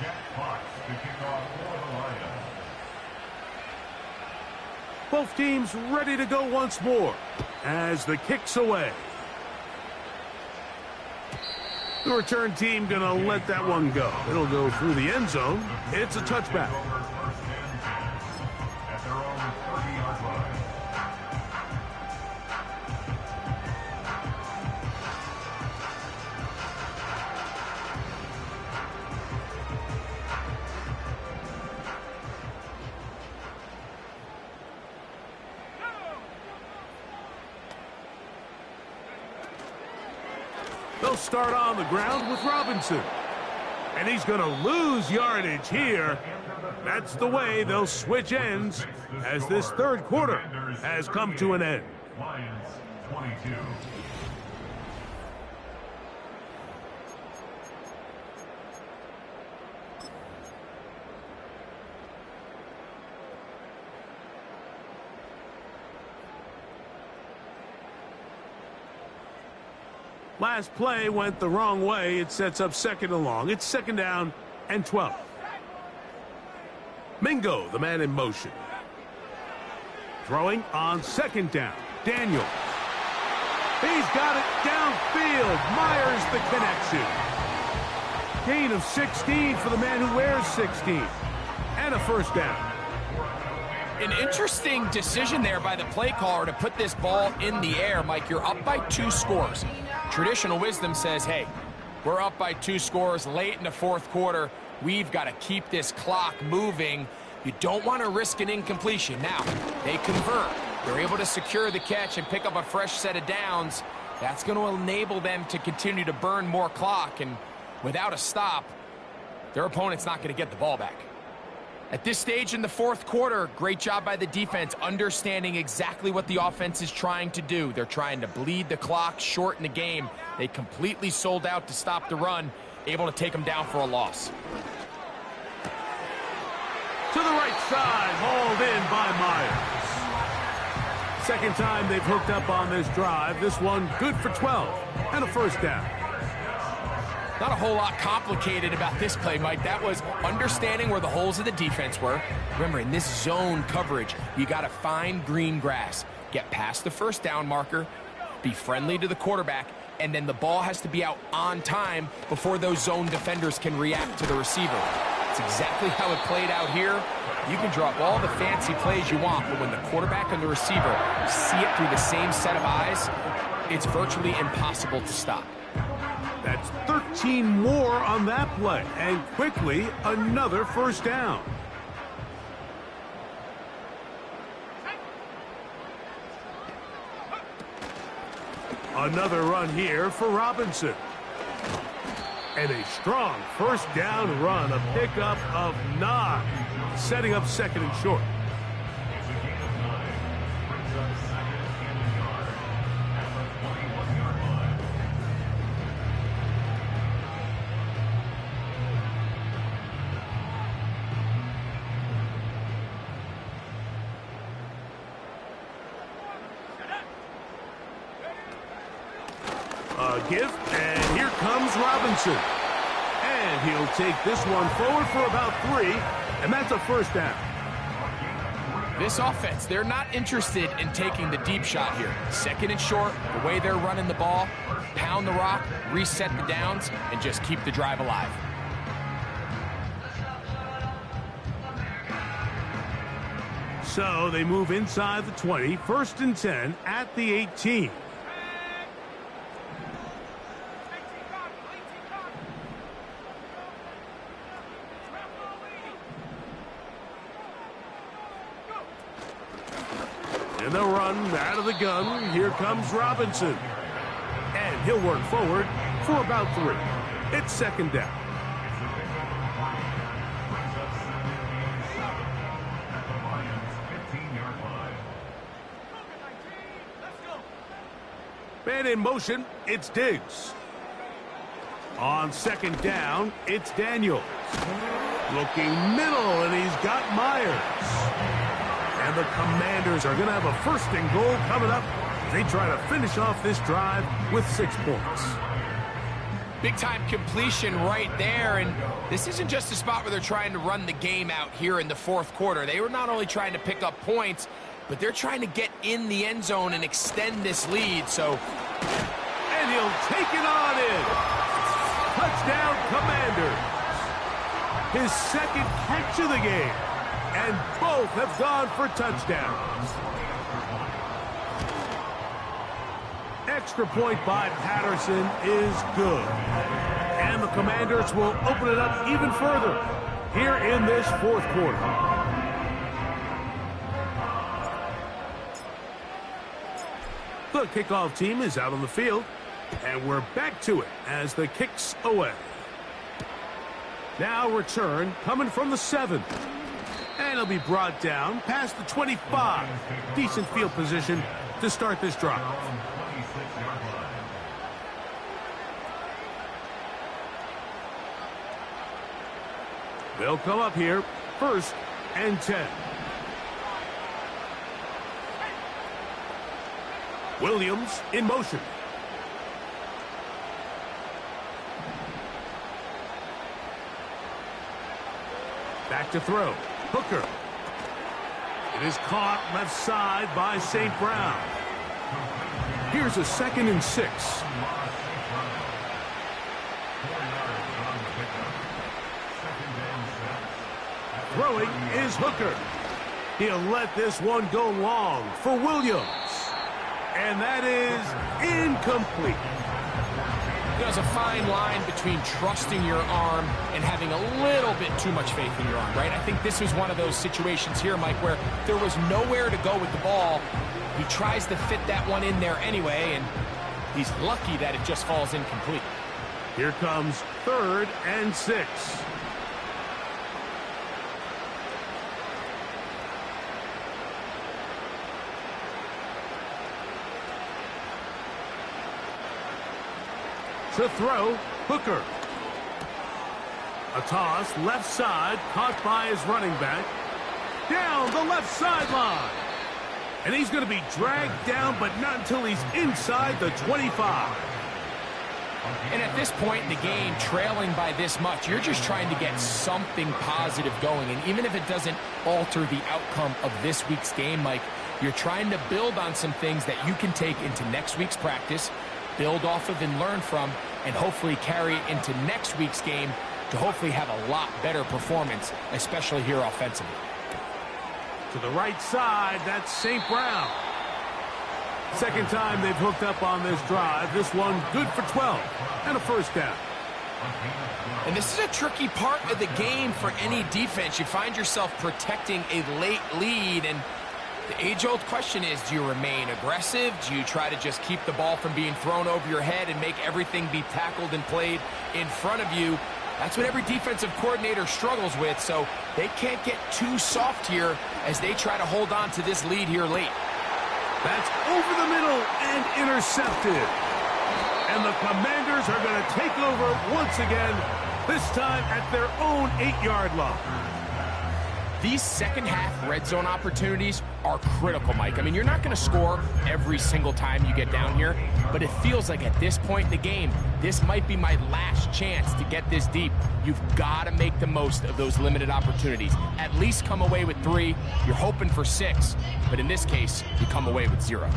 Speaker 5: Jack Fox to kick off for the Lions.
Speaker 3: Both teams ready to go once more as the kick's away. The return team going to let that one go. It'll go through the end zone. It's a touchback.
Speaker 5: First and 10 at their own 30-yard line.
Speaker 3: They'll start on the ground with Robinson. And he's going to lose yardage here. That's the way they'll switch ends as this third quarter has come to an end.
Speaker 5: Lions 22.
Speaker 3: Last play went the wrong way. It sets up second and long. It's second down and 12. Mingo, the man in motion. Throwing on second down. Daniel. He's got it downfield. Myers the connection. Gain of 16 for the man who wears 16. And a first down.
Speaker 4: An interesting decision there by the play caller to put this ball in the air. Mike, you're up by 2 scores. Traditional wisdom says, hey, we're up by 2 scores late in the fourth quarter. We've got to keep this clock moving. You don't want to risk an incompletion. Now, they convert. They're able to secure the catch and pick up a fresh set of downs. That's going to enable them to continue to burn more clock. And without a stop, their opponent's not going to get the ball back. At this stage in the fourth quarter, great job by the defense, understanding exactly what the offense is trying to do. They're trying to bleed the clock, shorten the game. They completely sold out to stop the run, able to take them down for a loss.
Speaker 3: To the right side, hauled in by Myers. Second time they've hooked up on this drive. This one good for 12 and a first down.
Speaker 4: Not a whole lot complicated about this play, Mike. That was understanding where the holes of the defense were. Remember, in this zone coverage, you got to find green grass. Get past the first down marker, be friendly to the quarterback, and then the ball has to be out on time before those zone defenders can react to the receiver. It's exactly how it played out here. You can draw up all the fancy plays you want, but when the quarterback and the receiver see it through the same set of eyes, it's virtually impossible to stop.
Speaker 3: That's 13 more on that play, and quickly another first down. Another run here for Robinson. And a strong first down run, a pickup of 9, setting up second and short. A gift, and here comes Robinson. And he'll take this one forward for about 3, and that's a first down.
Speaker 4: This offense, they're not interested in taking the deep shot here. Second and short, the way they're running the ball, pound the rock, reset the downs, and just keep the drive alive.
Speaker 3: So they move inside the 20, first and 10 at the 18. And they'll run out of the gun. Here comes Robinson. And he'll work forward for about 3. It's second down. Man in motion, it's Diggs. On second down, it's Daniels. Looking middle, and he's got Myers. And the Commanders are going to have a first and goal coming up. They try to finish off this drive with 6 points.
Speaker 4: Big-time completion right there, and this isn't just a spot where they're trying to run the game out here in the fourth quarter. They were not only trying to pick up points, but they're trying to get in the end zone and extend this lead, so...
Speaker 3: And he'll take it on in. Touchdown, Commanders. His second catch of the game. And both have gone for touchdowns. Extra point by Patterson is good. And the Commanders will open it up even further here in this fourth quarter. The kickoff team is out on the field. And we're back to it as the kick's away. Now return coming from the 7. And he'll be brought down past the 25. Decent field position to start this drive. They'll come up here, first and 10. Williams in motion. Back to throw. Hooker. It is caught left side by St. Brown. Here's a 2nd and 6. Throwing is Hooker. He'll let this one go long for Williams. And that is incomplete.
Speaker 4: There's a fine line between trusting your arm and having a little bit too much faith in your arm, right? I think this was one of those situations here, Mike, where there was nowhere to go with the ball. He tries to fit that one in there anyway, and he's lucky that it just falls incomplete.
Speaker 3: Here comes 3rd and 6. To throw, Hooker. A toss, left side, caught by his running back. Down the left sideline. And he's going to be dragged down, but not until he's inside the 25.
Speaker 4: And at this point in the game, trailing by this much, you're just trying to get something positive going. And even if it doesn't alter the outcome of this week's game, Mike, you're trying to build on some things that you can take into next week's practice, build off of and learn from, and hopefully carry it into next week's game to hopefully have a lot better performance, especially here offensively.
Speaker 3: To the right side, that's St. Brown. Second time they've hooked up on this drive. This one good for 12 and a first down.
Speaker 4: And this is a tricky part of the game for any defense. You find yourself protecting a late lead, and the age-old question is, do you remain aggressive? Do you try to just keep the ball from being thrown over your head and make everything be tackled and played in front of you? That's what every defensive coordinator struggles with, so they can't get too soft here as they try to hold on to this lead here late.
Speaker 3: That's over the middle and intercepted. And the Commanders are going to take over once again, this time at their own 8-yard line.
Speaker 4: These second-half red zone opportunities are critical, Mike. I mean, you're not going to score every single time you get down here, but it feels like at this point in the game, this might be my last chance to get this deep. You've got to make the most of those limited opportunities. At least come away with 3. You're hoping for 6, but in this case, you come away with 0.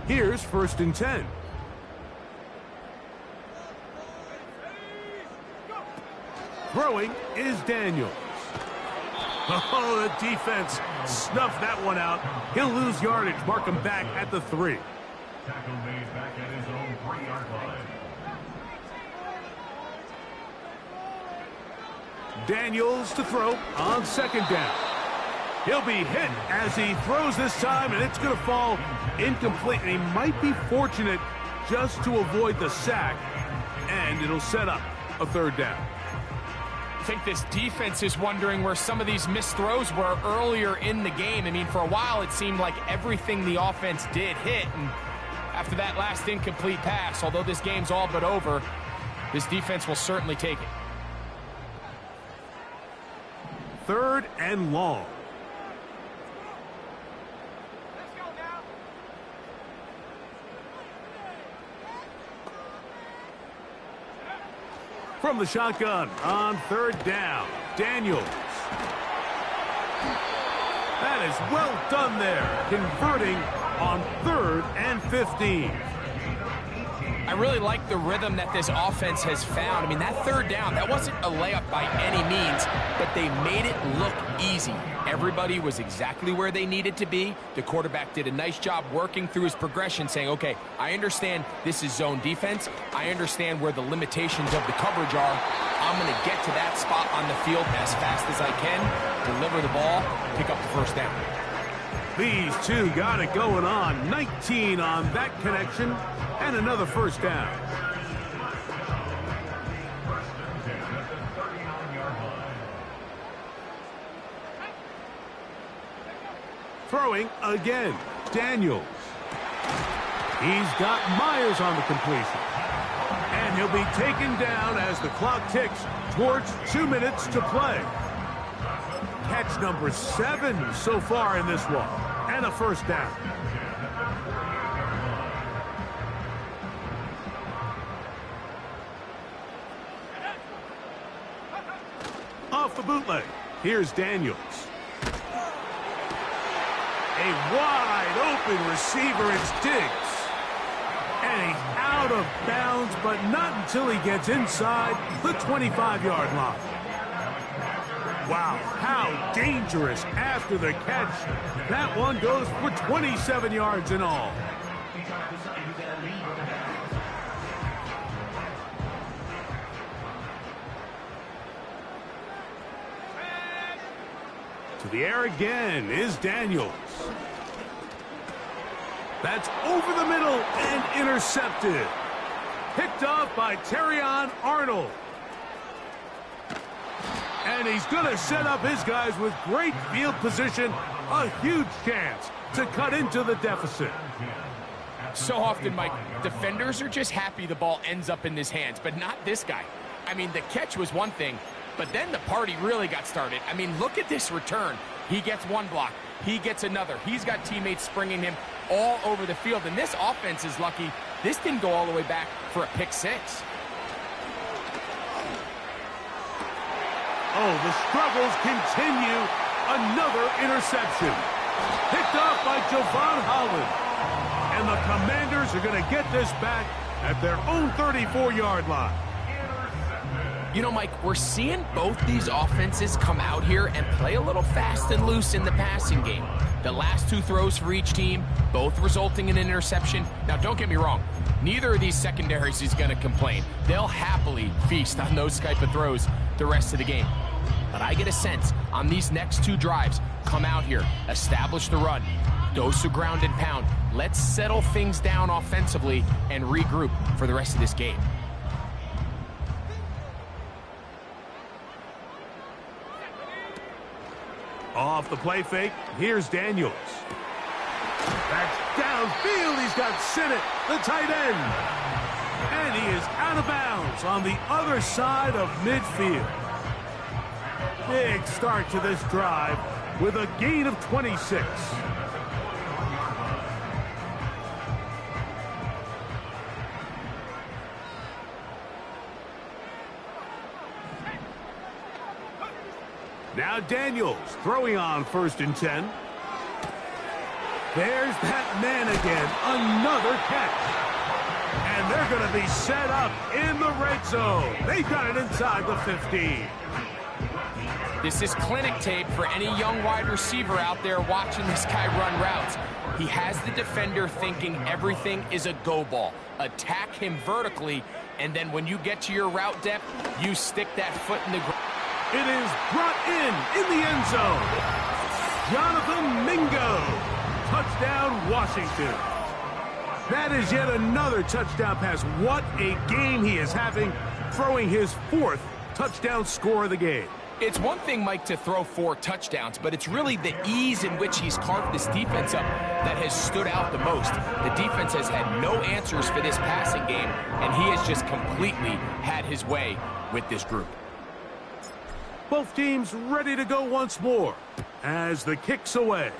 Speaker 3: Here's 1st and 10. Throwing is Daniels. Oh, the defense snuffed that one out. He'll lose yardage. Mark him back at the 3.
Speaker 5: Tackle made back at his own 3-yard line.
Speaker 3: Daniels to throw on 2nd down. He'll be hit as he throws this time, and it's going to fall incomplete. And he might be fortunate just to avoid the sack, and it'll set up a 3rd down.
Speaker 4: I think this defense is wondering where some of these missed throws were earlier in the game. I mean, for a while, it seemed like everything the offense did hit, and after that last incomplete pass, although this game's all but over, this defense will certainly take it.
Speaker 3: 3rd and long. From the shotgun on 3rd down, Daniels. That is well done there, converting on 3rd and 15.
Speaker 4: I really like the rhythm that this offense has found. I mean, that 3rd down, that wasn't a layup by any means, but they made it look easy. Everybody was exactly where they needed to be. The quarterback did a nice job working through his progression, saying, okay, I understand this is zone defense. I understand where the limitations of the coverage are. I'm going to get to that spot on the field as fast as I can, deliver the ball, pick up the 1st down.
Speaker 3: These two got it going on. 19 on that connection, and another 1st down. Throwing again, Daniels. He's got Myers on the completion. And he'll be taken down as the clock ticks towards 2 minutes to play. Catch number 7 so far in this one, and a 1st down. Off the bootleg, here's Daniels. A wide-open receiver, it's Diggs. And he's out of bounds, but not until he gets inside the 25-yard line. Wow, how dangerous after the catch. That one goes for 27 yards in all. To the air again is Daniels. That's over the middle and intercepted. Picked off by Terrion Arnold. And And he's going to set up his guys with great field position. A huge chance to cut into the deficit.
Speaker 4: So often, Mike, defenders are just happy the ball ends up in his hands, but not this guy. I mean, the catch was one thing, but then the party really got started. I mean, look at this return. He gets one block. He gets another. He's got teammates springing him all over the field, and this offense is lucky this didn't go all the way back for a pick six.
Speaker 3: Oh, the struggles continue. Another interception. Picked off by Javon Holland. And the Commanders are going to get this back at their own 34-yard line.
Speaker 4: You know, Mike, we're seeing both these offenses come out here and play a little fast and loose in the passing game. The last two throws for each team, both resulting in an interception. Now, don't get me wrong. Neither of these secondaries is going to complain. They'll happily feast on those type of throws the rest of the game. But I get a sense on these next two drives, come out here, establish the run, dose of ground and pound. Let's settle things down offensively and regroup for the rest of this game.
Speaker 3: Off the play fake, here's Daniels. That's downfield, he's got Sinnott, the tight end. And he is out of bounds on the other side of midfield. Big start to this drive with a gain of 26. Now Daniels throwing on 1st and 10. There's that man again. Another catch. And they're going to be set up in the red zone. They got it inside the 15.
Speaker 4: This is clinic tape for any young wide receiver out there watching this guy run routes. He has the defender thinking everything is a go ball. Attack him vertically, and then when you get to your route depth, you stick that foot in the ground.
Speaker 3: It is brought in the end zone. Jonathan Mingo. Touchdown, Washington. That is yet another touchdown pass. What a game he is having, throwing his 4th touchdown score of the game.
Speaker 4: It's one thing, Mike, to throw 4 touchdowns, but it's really the ease in which he's carved this defense up that has stood out the most. The defense has had no answers for this passing game, and he has just completely had his way with this group.
Speaker 3: Both teams ready to go once more as the kick's away.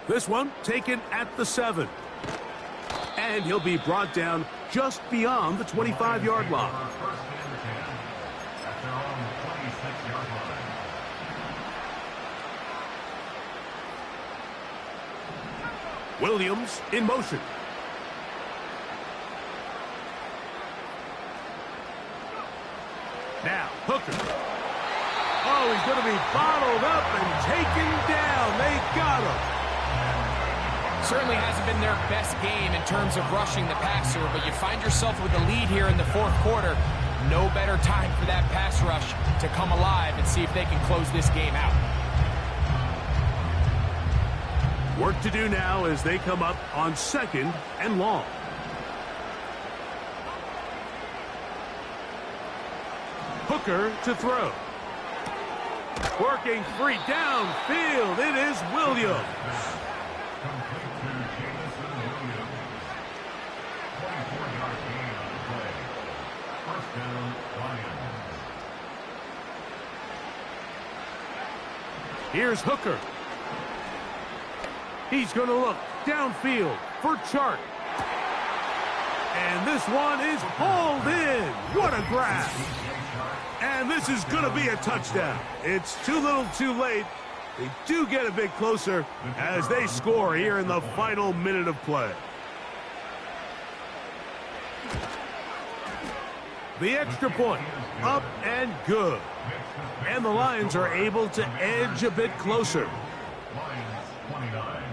Speaker 3: This one taken at the 7. And he'll be brought down just beyond the 25-yard line. Williams in motion. Now, Hooker. Oh, he's going to be bottled up and taken down. They got him.
Speaker 4: Certainly hasn't been their best game in terms of rushing the passer, but you find yourself with a lead here in the 4th quarter. No better time for that pass rush to come alive and see if they can close this game out.
Speaker 3: Work to do now as they come up on 2nd and long. Hooker to throw. Working free downfield. It is Williams. Here's Hooker. He's going to look downfield for Chark. And this one is hauled in. What a grab. And this is going to be a touchdown. It's too little too late. They do get a bit closer as they score here in the final minute of play. The extra point, up and good. And the Lions are able to edge a bit closer.
Speaker 5: Lions 29.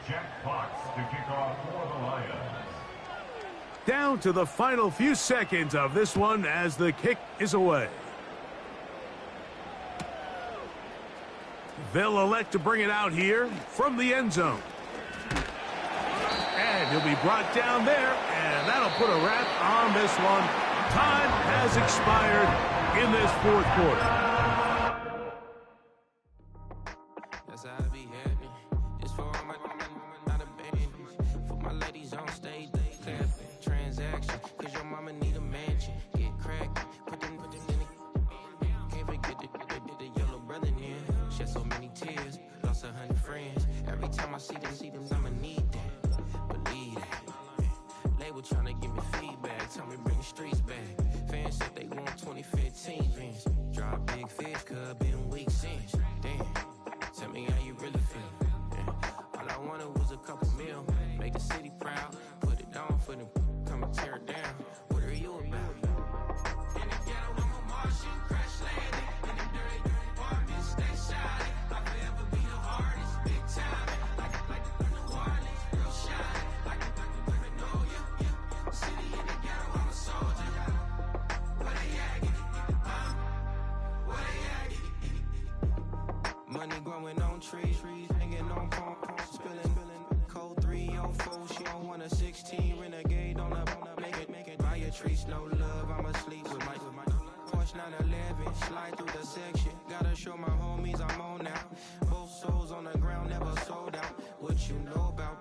Speaker 5: Jack Fox to kick off for the Lions.
Speaker 3: Down to the final few seconds of this one as the kick is away. They'll elect to bring it out here from the end zone. he'll be brought down there, and that'll put a wrap on this one. Time has expired in this fourth quarter.
Speaker 6: That's how I be happening. Just for all my not abandoned. For my ladies on stage, they clapping. Transaction, cause your mama need a mansion. Get cracked, put them in the. Can't forget the yellow brother in. Shed so many tears, lost 100 friends. Every time I see them, I'ma need that. Believe that. Label tryna give me feedback, tell me bring the streets back. Fans said they want 2015 Vince. Drop big fish, cuz been weak since. Damn. Tell me how you really feel. Yeah. All I wanted was a couple mil. Make the city proud. Put it on for them. Come and tear it down. What are you about? In the ghetto, I'm a Martian. Crash landing. In the dirty apartments, stay shining. I'll forever be the hardest. Big time. Like the New Orleans. Real shine. Like the Paranoia. City in the ghetto, I'm a soldier. Where they at? Where they at? Money growing on trees, hanging on palms, spilling, code 304. She don't want a 16, renegade on a make it. Buy a tree, no love, I'ma sleep with my Porsche 911, slide through the section. Gotta show my homies I'm on now. Both souls on the ground, never sold out. What you know about